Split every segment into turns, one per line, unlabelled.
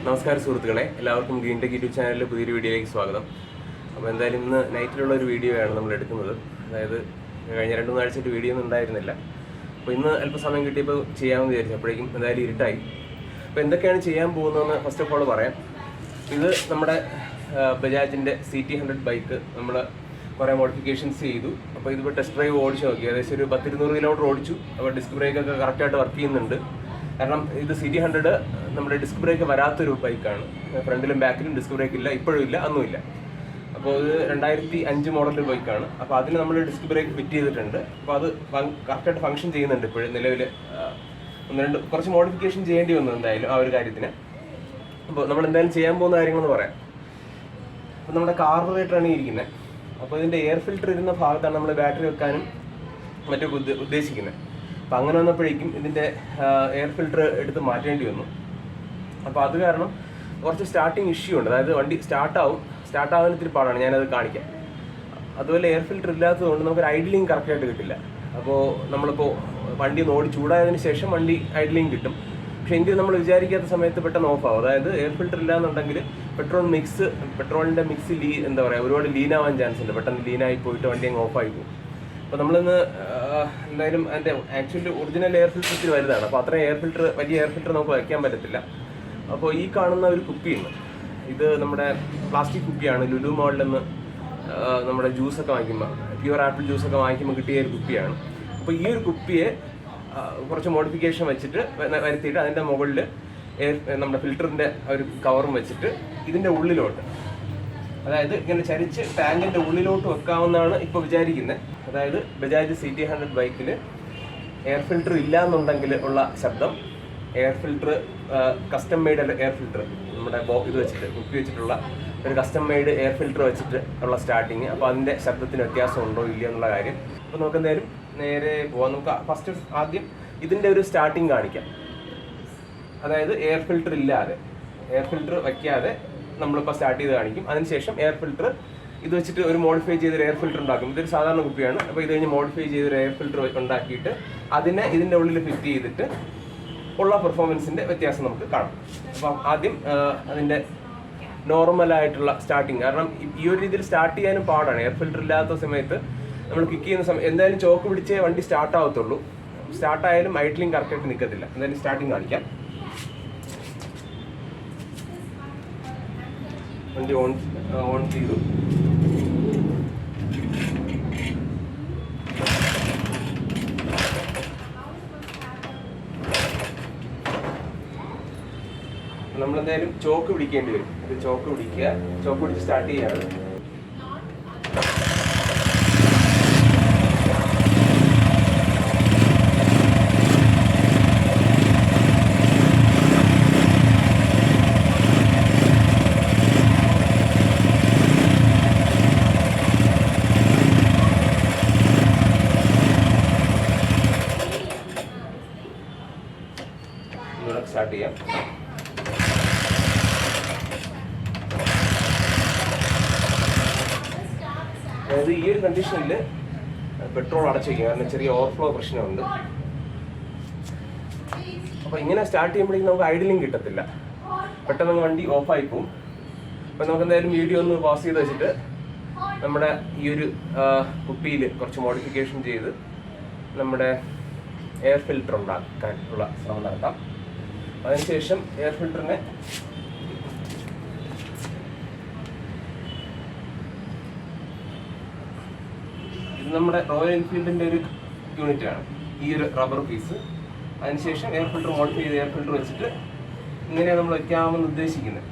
നമസ്കാരം സുഹൃത്തുക്കളെ, എല്ലാവർക്കും ഗ്രീൻ ടെക് യൂട്യൂബ് ചാനലിലെ പുതിയൊരു വീഡിയോയിലേക്ക് സ്വാഗതം. അപ്പോൾ എന്തായാലും ഇന്ന് നൈറ്റിലുള്ള ഒരു വീഡിയോയാണ് നമ്മൾ എടുക്കുന്നത്. അതായത് കഴിഞ്ഞ 2-3 ആഴ്ചയായിട്ട് വീഡിയോ ഒന്നും ഉണ്ടായിരുന്നില്ല. അപ്പോൾ ഇന്ന് അല്പസമയം കിട്ടിയപ്പോൾ ചെയ്യാമെന്ന് വിചാരിച്ചു. അപ്പോഴേക്കും എന്തായാലും ഇരുട്ടായി. അപ്പോൾ എന്തൊക്കെയാണ് ചെയ്യാൻ പോകുന്നതെന്ന് ഫസ്റ്റ് ഓഫ് ഓൾ പറയാം. ഇത് നമ്മുടെ ബജാജിൻ്റെ CT100 ബൈക്ക് നമ്മൾ കുറേ മോഡിഫിക്കേഷൻസ് ചെയ്തു. അപ്പോൾ ഇതിപ്പോൾ ടെസ്റ്റ് ഡ്രൈവ് ഓടിച്ച് നോക്കി. ഏകദേശം ഒരു 10-200 കിലോമീറ്റർ ഓടിച്ചു. അപ്പോൾ ഡിസ്ക് ബ്രേക്കൊക്കെ കറക്റ്റായിട്ട് വർക്ക് ചെയ്യുന്നുണ്ട്. കാരണം ഇത് CT100 നമ്മുടെ ഡിസ്ക് ബ്രേക്ക് വരാത്തൊരു ബൈക്കാണ്. ഫ്രണ്ടിലും ബാക്കിലും ഡിസ്ക് ബ്രേക്ക് ഇല്ല, ഇപ്പോഴും ഇല്ല, അന്നുമില്ല. അപ്പോൾ ഇത് 2005 മോഡൽ ബൈക്കാണ്. അപ്പോൾ അതിന് നമ്മൾ ഡിസ്ക് ബ്രേക്ക് ഫിറ്റ് ചെയ്തിട്ടുണ്ട്. അപ്പോൾ അത് കറക്റ്റായിട്ട് ഫംഗ്ഷൻ ചെയ്യുന്നുണ്ട് ഇപ്പോഴും. നിലവിൽ കുറച്ച് മോഡിഫിക്കേഷൻ ചെയ്യേണ്ടി വന്നു എന്തായാലും ആ ഒരു കാര്യത്തിന്. അപ്പോൾ നമ്മൾ എന്തായാലും ചെയ്യാൻ പോകുന്ന കാര്യങ്ങളെന്ന് പറയാം. അപ്പോൾ നമ്മുടെ കാർബറേറ്ററാണ് ഇരിക്കുന്നത്. അപ്പോൾ ഇതിൻ്റെ എയർ ഫിൽറ്റർ ഇരുന്ന ഭാഗത്താണ് നമ്മൾ ബാറ്ററി വെക്കാനും മറ്റൊക്കെ ഉദ്ദേശിക്കുന്നത്. അപ്പോൾ അങ്ങനെ വന്നപ്പോഴേക്കും ഇതിൻ്റെ എയർ ഫിൽറ്റർ എടുത്ത് മാറ്റേണ്ടി വന്നു. അപ്പോൾ അത് കാരണം കുറച്ച് സ്റ്റാർട്ടിങ് ഇഷ്യൂ ഉണ്ട്. അതായത് വണ്ടി സ്റ്റാർട്ടാവാൻ ഇത്തിരി പാടാണ്, ഞാനത് കാണിക്കാം. അതുപോലെ എയർ ഫിൽറ്റർ ഇല്ലാത്തതുകൊണ്ട് നമുക്കൊരു ഐഡ്ലിങ് കറക്റ്റായിട്ട് കിട്ടില്ല. അപ്പോൾ നമ്മളിപ്പോൾ വണ്ടി ഒന്ന് ഓടി ചൂടായതിനു ശേഷം വണ്ടി ഐഡ്ലിങ് കിട്ടും. പക്ഷേ എങ്കിൽ നമ്മൾ വിചാരിക്കാത്ത സമയത്ത് പെട്ടെന്ന് ഓഫാവും. അതായത് എയർ ഫിൽറ്റർ ഇല്ലാന്നുണ്ടെങ്കിൽ പെട്രോളിൻ്റെ മിക്സ് എന്താ പറയുക, ഒരുപാട് ലീനാവാൻ ചാൻസ് ഉണ്ട്. പെട്ടെന്ന് ലീനായി പോയിട്ട് വണ്ടി അങ്ങ് ഓഫായി പോകും. അപ്പോൾ നമ്മളിന്ന് എന്തായാലും അതിൻ്റെ ആക്ച്വലി ഒറിജിനൽ എയർ ഫിൽറ്റർ ഇത്തിരി വലുതാണ്. അപ്പോൾ അത്രയും വലിയ എയർ ഫിൽറ്റർ നമുക്ക് വയ്ക്കാൻ പറ്റത്തില്ല. അപ്പോൾ ഈ കാണുന്ന ഒരു കുപ്പിയുണ്ട്. ഇത് നമ്മുടെ പ്ലാസ്റ്റിക് കുപ്പിയാണ്. ലുലു മോളിൽ നിന്ന് നമ്മുടെ ജ്യൂസൊക്കെ വാങ്ങിക്കുമ്പോൾ, പ്യുവർ ആപ്പിൾ ജ്യൂസൊക്കെ വാങ്ങിക്കുമ്പോൾ കിട്ടിയ ഒരു കുപ്പിയാണ്. അപ്പോൾ ഈ ഒരു കുപ്പിയെ കുറച്ച് മോഡിഫിക്കേഷൻ വരുത്തിയിട്ട് അതിൻ്റെ മുകളിൽ നമ്മുടെ ഫിൽറ്ററിൻ്റെ ഒരു കവറും വെച്ചിട്ട് ഇതിൻ്റെ ഉള്ളിലോട്ട്, അതായത് ഇങ്ങനെ ചരിച്ച് ടാങ്കിൻ്റെ ഉള്ളിലോട്ട് വെക്കാമെന്നാണ് ഇപ്പോൾ വിചാരിക്കുന്നത്. അതായത് ബജാജ് CT100 ബൈക്കിൽ എയർ ഫിൽറ്റർ ഇല്ല എന്നുണ്ടെങ്കിൽ ഉള്ള ശബ്ദം, air filter custom made air filter നമ്മുടെ ഇത് വെച്ചിട്ട് കുപ്പി വെച്ചിട്ടുള്ള ഒരു കസ്റ്റം മെയ്ഡ് എയർ ഫിൽറ്റർ വെച്ചിട്ട് ഉള്ള സ്റ്റാർട്ടിങ്. അപ്പോൾ അതിൻ്റെ ശബ്ദത്തിന് വ്യത്യാസം ഉണ്ടോ ഇല്ല എന്നുള്ള കാര്യം. അപ്പോൾ നമുക്ക് എന്തായാലും നേരെ പോകാം. നമുക്ക് ഫസ്റ്റ് ആദ്യം ഇതിൻ്റെ ഒരു സ്റ്റാർട്ടിങ് കാണിക്കാം. അതായത് എയർ ഫിൽറ്റർ ഇല്ലാതെ, എയർ ഫിൽറ്റർ വയ്ക്കാതെ നമ്മളിപ്പോൾ സ്റ്റാർട്ട് ചെയ്ത് കാണിക്കും. അതിനുശേഷം എയർ ഫിൽറ്റർ ഇത് വെച്ചിട്ട് ഒരു മോഡിഫൈ ചെയ്തൊരു എയർ ഫിൽറ്റർ ഉണ്ടാക്കും. ഇതൊരു സാധാരണ കുപ്പിയാണ്. അപ്പോൾ ഇത് കഴിഞ്ഞ് മോഡിഫൈ ചെയ്തൊരു എയർ ഫിൽറ്റർ ഉണ്ടാക്കിയിട്ട് അതിനെ ഇതിൻ്റെ ഉള്ളിൽ ഫിറ്റ് ചെയ്തിട്ട് ഉള്ള പെർഫോമൻസിൻ്റെ വ്യത്യാസം നമുക്ക് കാണാം. അപ്പം ആദ്യം അതിൻ്റെ നോർമലായിട്ടുള്ള സ്റ്റാർട്ടിങ്, കാരണം ഈ ഒരു രീതിയിൽ സ്റ്റാർട്ട് ചെയ്യാനും പാടാണ്. എയർ ഫിൽറ്റർ ഇല്ലാത്ത സമയത്ത് നമ്മൾ കിക്ക് ചെയ്യുന്ന സമയത്ത് എന്തായാലും ചോക്ക് പിടിച്ചേ വണ്ടി സ്റ്റാർട്ടാവത്തുള്ളൂ. സ്റ്റാർട്ടായാലും ഐഡ്ലിങ് കറക്റ്റായിട്ട് നിൽക്കത്തില്ല. എന്തായാലും സ്റ്റാർട്ടിങ് കാണിക്കാം. വണ്ടി ഓൺ ചെയ്തു. നമ്മളെന്തായാലും ചോക്ക് പിടിക്കേണ്ടി വരും. ഇത് ചോക്ക് പിടിച്ച് സ്റ്റാർട്ട് ചെയ്യാണ്. സ്റ്റാർട്ട് ചെയ്യാം. അതായത് ഈ ഒരു കണ്ടീഷനിൽ പെട്രോൾ അടച്ചു വയ്ക്കും, കാരണം ചെറിയ ഓവർഫ്ലോ പ്രശ്നമുണ്ട്. അപ്പോൾ ഇങ്ങനെ സ്റ്റാർട്ട് ചെയ്യുമ്പോഴേക്കും നമുക്ക് ഐഡലിങ് കിട്ടത്തില്ല, പെട്ടെന്ന് വണ്ടി ഓഫായി പോകും. അപ്പോൾ നമുക്ക് എന്തായാലും വീഡിയോ ഒന്ന് പോസ് ചെയ്ത് വെച്ചിട്ട് നമ്മുടെ ഈ ഒരു കുപ്പിയിൽ കുറച്ച് മോഡിഫിക്കേഷൻ ചെയ്ത് നമ്മുടെ എയർ ഫിൽറ്റർ ഉണ്ടാക്കാൻ ഉള്ള ശ്രമം നടത്താം. അതിനുശേഷം എയർ ഫിൽറ്ററിനെ ഇത് നമ്മുടെ റോയൽ എൻഫീൽഡിൻ്റെ ഒരു യൂണിറ്റാണ്, ഈ ഒരു റബ്ബർ പീസ്. അതിനുശേഷം എയർ ഫിൽറ്റർ മോഡിഫൈ ചെയ്ത് എയർ ഫിൽറ്റർ വെച്ചിട്ട് ഇങ്ങനെയാണ് നമ്മൾ വയ്ക്കാമെന്ന് ഉദ്ദേശിക്കുന്നത്.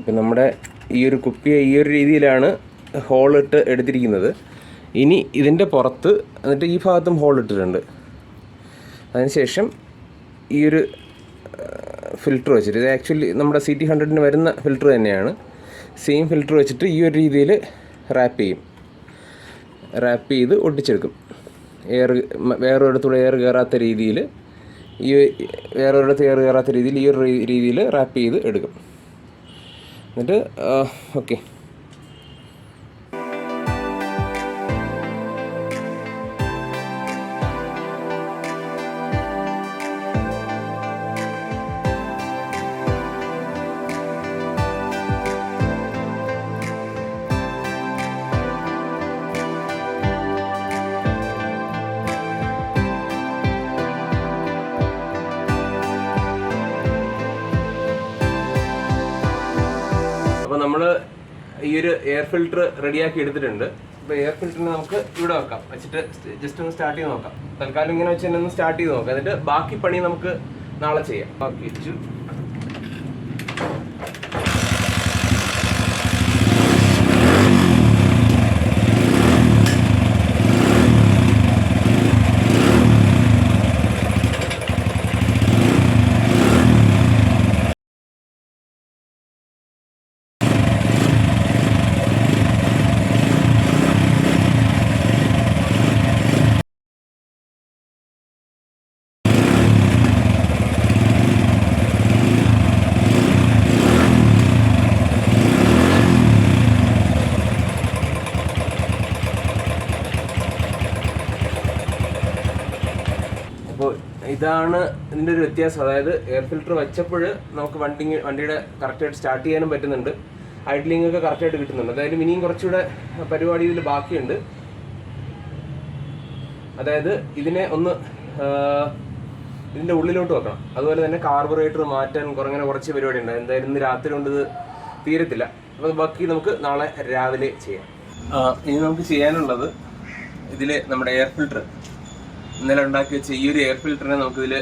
ഇപ്പം നമ്മുടെ ഈ ഒരു കുപ്പിയെ ഈ ഒരു രീതിയിലാണ് ഹോളിട്ട് എടുത്തിരിക്കുന്നത്. ഇനി ഇതിൻ്റെ പുറത്ത് എന്നിട്ട് ഈ ഭാഗത്തും ഹോളിട്ടിട്ടുണ്ട്. അതിനുശേഷം ഈ ഒരു ഫിൽറ്റർ വെച്ചിട്ട്, ഇത് ആക്ച്വലി നമ്മുടെ CT100 വരുന്ന ഫിൽറ്റർ തന്നെയാണ്, സെയിം ഫിൽറ്റർ വെച്ചിട്ട് ഈ ഒരു രീതിയിൽ റാപ്പ് ചെയ്യും. റാപ്പ് ചെയ്ത് ഒട്ടിച്ചെടുക്കും. വേറൊരിടത്തൂടെ എയർ കയറാത്ത രീതിയിൽ ഈ ഒരു രീതിയിൽ റാപ്പ് ചെയ്ത് എടുക്കും. എന്നിട്ട് ഓക്കെ. അപ്പോൾ നമ്മൾ ഈ ഒരു എയർ ഫിൽറ്റർ റെഡിയാക്കി എടുത്തിട്ടുണ്ട്. അപ്പോൾ എയർ ഫിൽറ്ററിന് നമുക്ക് ഇവിടെ വെക്കാം. വെച്ചിട്ട് ജസ്റ്റ് ഒന്ന് സ്റ്റാർട്ട് ചെയ്ത് നോക്കാം. തൽക്കാലം ഇങ്ങനെ വെച്ച് തന്നെ ഒന്ന് സ്റ്റാർട്ട് ചെയ്ത് നോക്കാം. എന്നിട്ട് ബാക്കി പണി നമുക്ക് നാളെ ചെയ്യാം. ബാക്കി വെച്ചു. അപ്പോൾ ഇതാണ് ഇതിൻ്റെ ഒരു വ്യത്യാസം. അതായത് എയർ ഫിൽറ്റർ വെച്ചപ്പോൾ നമുക്ക് വണ്ടിയുടെ കറക്റ്റായിട്ട് സ്റ്റാർട്ട് ചെയ്യാനും പറ്റുന്നുണ്ട്, ഐഡ്ലിംഗ് ഒക്കെ കറക്റ്റായിട്ട് കിട്ടുന്നുണ്ട്. അതായത് ഇനിയും കുറച്ചുകൂടെ പരിപാടി ഇതിൽ ബാക്കിയുണ്ട്. അതായത് ഇതിനെ ഒന്ന് ഇതിൻ്റെ ഉള്ളിലോട്ട് വെക്കണം. അതുപോലെ തന്നെ കാർബറേറ്റർ മാറ്റാൻ കുറച്ച് പരിപാടി ഉണ്ട്. എന്തായാലും ഇന്ന് രാത്രി കൊണ്ട് ഇത് തീരത്തില്ല. അപ്പോൾ ബാക്കി നമുക്ക് നാളെ രാവിലെ ചെയ്യാം. ഇനി നമുക്ക് ചെയ്യാനുള്ളത് ഇതിൽ നമ്മുടെ എയർ ഫിൽറ്റർ ഇന്നലെ ഉണ്ടാക്കി വെച്ച ഈ ഒരു എയർ ഫിൽറ്ററിനെ നമുക്കിതിൽ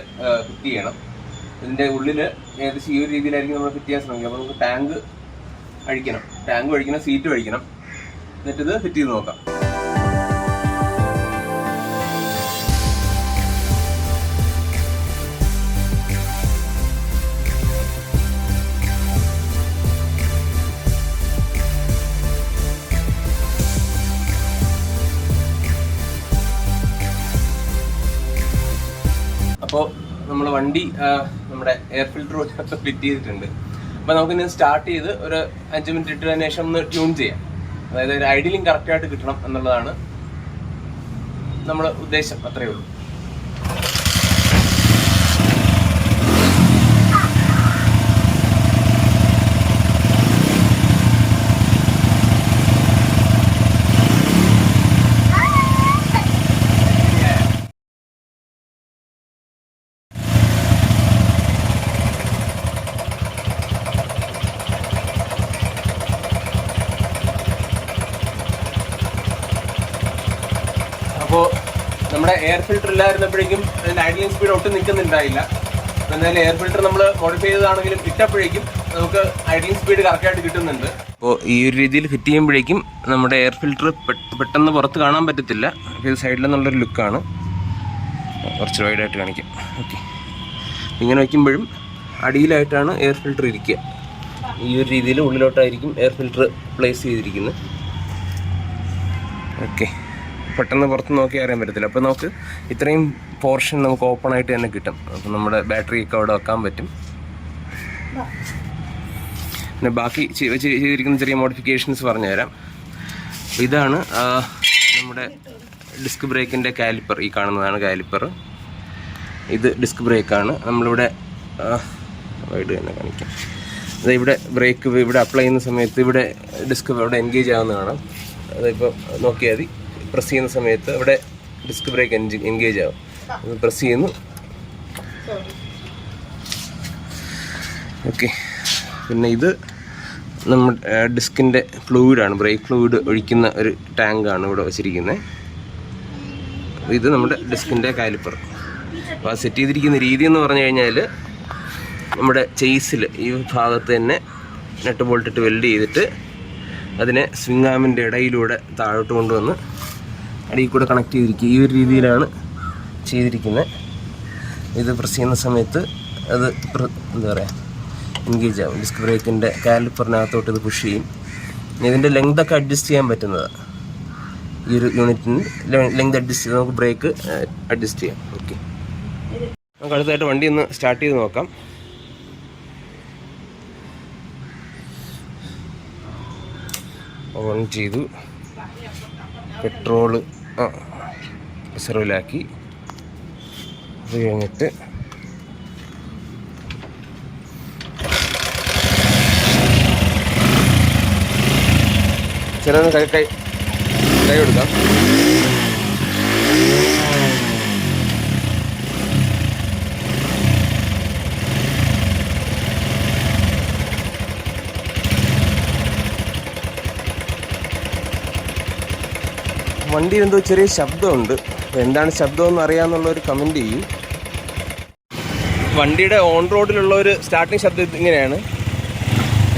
ഫിറ്റ് ചെയ്യണം. ഇതിൻ്റെ ഉള്ളിൽ ഏകദേശം ഈ ഒരു രീതിയിലായിരിക്കും നമ്മൾ ഫിറ്റ് ചെയ്യാൻ ശ്രമിക്കുക. അപ്പോൾ നമുക്ക് ടാങ്ക് അഴിക്കണം, സീറ്റ് അഴിക്കണം. എന്നിട്ടിത് ഫിറ്റ് ചെയ്ത് നോക്കാം. അപ്പോൾ നമ്മൾ വണ്ടി നമ്മുടെ എയർ ഫിൽറ്റർ ഫിറ്റ് ചെയ്തിട്ടുണ്ട്. അപ്പോൾ നമുക്കിനി സ്റ്റാർട്ട് ചെയ്ത് ഒരു 5 മിനിറ്റ് ഇട്ടതിന് ശേഷം ഒന്ന് ട്യൂൺ ചെയ്യാം. അതായത് ഒരു ഐഡിലിംഗ് കറക്റ്റായിട്ട് കിട്ടണം എന്നുള്ളതാണ് നമ്മുടെ ഉദ്ദേശം. അത്രയേ ഉള്ളൂ. അപ്പോൾ നമ്മുടെ എയർ ഫിൽറ്റർ ഇല്ലായിരുന്നപ്പോഴേക്കും അതിൻ്റെ ഐഡ്ലിംഗ് സ്പീഡ് ഒട്ടും നിൽക്കുന്നുണ്ടായില്ല. എന്തായാലും എയർ ഫിൽറ്റർ നമ്മൾ മോഡിഫൈ ചെയ്തതാണെങ്കിലും ഇട്ടപ്പോഴേക്കും നമുക്ക് ഐഡ്ലിംഗ് സ്പീഡ് കറക്റ്റായിട്ട് കിട്ടുന്നുണ്ട്. അപ്പോൾ ഈ ഒരു രീതിയിൽ ഫിറ്റ് ചെയ്യുമ്പോഴേക്കും നമ്മുടെ എയർ ഫിൽറ്റർ പെട്ടെന്ന് പുറത്ത് കാണാൻ പറ്റത്തില്ല. ഇത് സൈഡിൽ നിന്നുള്ളൊരു ലുക്കാണ്. കുറച്ച് വൈഡായിട്ട് കാണിക്കാം. ഓക്കെ, ഇങ്ങനെ വയ്ക്കുമ്പോഴും അടിയിലായിട്ടാണ് എയർ ഫിൽറ്റർ ഇരിക്കുക. ഈ ഒരു രീതിയിൽ ഉള്ളിലോട്ടായിരിക്കും എയർ ഫിൽറ്റർ പ്ലേസ് ചെയ്തിരിക്കുന്നത്. ഓക്കെ, പെട്ടെന്ന് പുറത്ത് നോക്കി അറിയാൻ പറ്റത്തില്ല. അപ്പോൾ നമുക്ക് ഇത്രയും പോർഷൻ നമുക്ക് ഓപ്പൺ ആയിട്ട് തന്നെ കിട്ടും. അപ്പോൾ നമ്മുടെ ബാറ്ററിയൊക്കെ അവിടെ വെക്കാൻ പറ്റും. പിന്നെ ബാക്കി ചെയ്തിരിക്കുന്ന ചെറിയ മോഡിഫിക്കേഷൻസ് പറഞ്ഞുതരാം. ഇതാണ് നമ്മുടെ ഡിസ്ക് ബ്രേക്കിൻ്റെ കാലിപ്പർ. ഈ കാണുന്നതാണ് കാലിപ്പർ. ഇത് ഡിസ്ക് ബ്രേക്കാണ്. നമ്മളിവിടെ വൈഡ് തന്നെ കാണിക്കാം. അത് ഇവിടെ ബ്രേക്ക് ഇവിടെ അപ്ലൈ ചെയ്യുന്ന സമയത്ത് ഇവിടെ ഡിസ്ക് ഇവിടെ എൻഗേജ് ആവുന്ന കാണാം. അതിപ്പോൾ നോക്കിയാൽ മതി. പ്രസ് ചെയ്യുന്ന സമയത്ത് ഇവിടെ ഡിസ്ക് ബ്രേക്ക് എൻഗേജ് ആവും. അത് പ്രസ് ചെയ്യുന്നു. ഓക്കെ, പിന്നെ ഇത് നമ്മുടെ ഡിസ്കിൻ്റെ ഫ്ലൂയിഡാണ്. ബ്രേക്ക് ഫ്ലൂയിഡ് ഒഴിക്കുന്ന ഒരു ടാങ്കാണ് ഇവിടെ വെച്ചിരിക്കുന്നത്. ഇത് നമ്മുടെ ഡിസ്കിൻ്റെ കാലിപ്പർ. അപ്പോൾ അത് സെറ്റ് ചെയ്തിരിക്കുന്ന രീതി എന്ന് പറഞ്ഞു കഴിഞ്ഞാൽ നമ്മുടെ ചെയ്സിൽ ഈ ഭാഗത്ത് തന്നെ നട്ട് ബോൾട്ടിട്ട് വെൽഡ് ചെയ്തിട്ട് അതിനെ സ്വിംഗ് ആമിൻ്റെ ഇടയിലൂടെ താഴോട്ട് കൊണ്ടുവന്ന് അടിയിൽ കൂടെ കണക്ട് ചെയ്തിരിക്കുക. ഈ ഒരു രീതിയിലാണ് ചെയ്തിരിക്കുന്നത്. ഇത് പ്രസ് ചെയ്യുന്ന സമയത്ത് അത് എന്താ പറയുക എൻഗേജ് ആവും. ഡിസ്ക് ബ്രേക്കിൻ്റെ കാലിപ്പറിനകത്തോട്ട് ഇത് പുഷ് ചെയ്യും. ഇതിൻ്റെ ലെങ്തൊക്കെ അഡ്ജസ്റ്റ് ചെയ്യാൻ പറ്റുന്നതാണ്. ഈ ഒരു യൂണിറ്റിന് ലെങ്ത് അഡ്ജസ്റ്റ് ചെയ്ത് നമുക്ക് ബ്രേക്ക് അഡ്ജസ്റ്റ് ചെയ്യാം. ഓക്കെ, നമുക്ക് അടുത്തായിട്ട് വണ്ടി ഒന്ന് സ്റ്റാർട്ട് ചെയ്ത് നോക്കാം. ഓൺ ചെയ്തു, പെട്രോള് റിസർവിലാക്കി. അത് കഴിഞ്ഞിട്ട് ചില കൈ കൊടുക്കാം. വണ്ടി എന്തോ ചെറിയ ശബ്ദമുണ്ട്. എന്താണ് ശബ്ദമെന്ന് അറിയാമെന്നുള്ളൊരു കമൻറ്റ് ചെയ്യും. വണ്ടിയുടെ ഓൺ റോഡിലുള്ള ഒരു സ്റ്റാർട്ടിങ് ശബ്ദം ഇങ്ങനെയാണ്,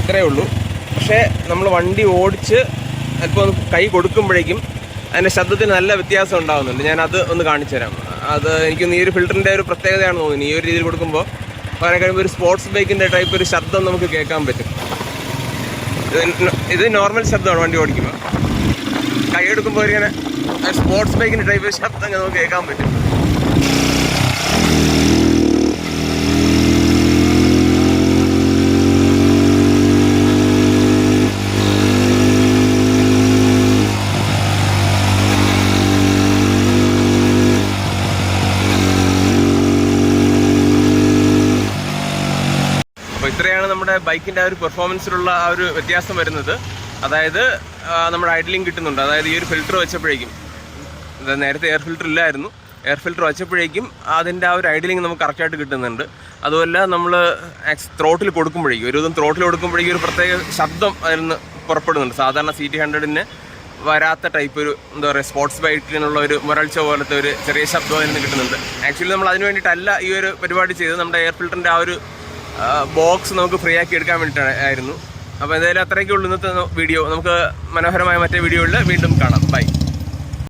ഇത്രയേ ഉള്ളൂ. പക്ഷേ നമ്മൾ വണ്ടി ഓടിച്ച് അല്പം കൈ കൊടുക്കുമ്പോഴേക്കും അതിൻ്റെ ശബ്ദത്തിന് നല്ല വ്യത്യാസം ഉണ്ടാകുന്നുണ്ട്. ഞാനത് ഒന്ന് കാണിച്ചു തരാം. അത് എനിക്കൊന്ന് ഈ ഒരു ഫിൽറ്ററിൻ്റെ ഒരു പ്രത്യേകതയാണ് തോന്നുന്നത്. ഈ ഒരു രീതിയിൽ കൊടുക്കുമ്പോൾ വളരെ കഴിയുമ്പോൾ ഒരു സ്പോർട്സ് ബൈക്കിൻ്റെ ടൈപ്പ് ഒരു ശബ്ദം നമുക്ക് കേൾക്കാൻ പറ്റും. ഇത് നോർമൽ ശബ്ദമാണ് വണ്ടി ഓടിക്കുമ്പോൾ. കൈ എടുക്കുമ്പോൾ ഇങ്ങനെ സ്പോർട്സ് ബൈക്കിൻ്റെ ടൈപ്പ് ശബ്ദം നമുക്ക് കേൾക്കാൻ പറ്റും. അപ്പോൾ ഇത്രയാണ് നമ്മുടെ ബൈക്കിൻ്റെ ആ ഒരു പെർഫോമൻസിലുള്ള ആ ഒരു വ്യത്യാസം വരുന്നത്. അതായത് നമ്മുടെ ഐഡലിംഗ് കിട്ടുന്നുണ്ട്. അതായത് ഈ ഒരു ഫിൽറ്റർ വെച്ചപ്പോഴേക്കും, നേരത്തെ എയർ ഫിൽറ്റർ ഇല്ലായിരുന്നു, എയർ ഫിൽറ്റർ വെച്ചപ്പോഴേക്കും അതിൻ്റെ ആ ഒരു ഐഡലിംഗ് നമുക്ക് കറക്റ്റായിട്ട് കിട്ടുന്നുണ്ട്. അതുപോലെ നമ്മൾ ത്രോട്ടിൽ കൊടുക്കുമ്പോഴേക്കും, ഒരു വിധം ത്രോട്ടിൽ കൊടുക്കുമ്പോഴേക്കും ഒരു പ്രത്യേക ശബ്ദം അതിൽ നിന്ന് പുറപ്പെടുന്നുണ്ട്. സാധാരണ CT100 വരാത്ത ടൈപ്പ് ഒരു എന്താ പറയുക, സ്പോർട്സ് ബൈക്കിനുള്ള ഒരു മുരൾച്ച പോലത്തെ ഒരു ചെറിയ ശബ്ദം അതിൽ നിന്ന് കിട്ടുന്നുണ്ട്. ആക്ച്വലി നമ്മൾ അതിന് വേണ്ടിയിട്ടല്ല ഈ ഒരു പരിപാടി ചെയ്തത്. നമ്മുടെ എയർ ഫിൽറ്ററിൻ്റെ ആ ഒരു ബോക്സ് നമുക്ക് ഫ്രീ ആക്കി എടുക്കാൻ വേണ്ടിയിട്ടായിരുന്നു. അപ്പോൾ എന്തായാലും അത്രയൊക്കെ ഉള്ളൂ ഇന്നത്തെ വീഡിയോ. നമുക്ക് മനോഹരമായ മറ്റേ വീഡിയോയിൽ വീണ്ടും കാണാം. ബൈ.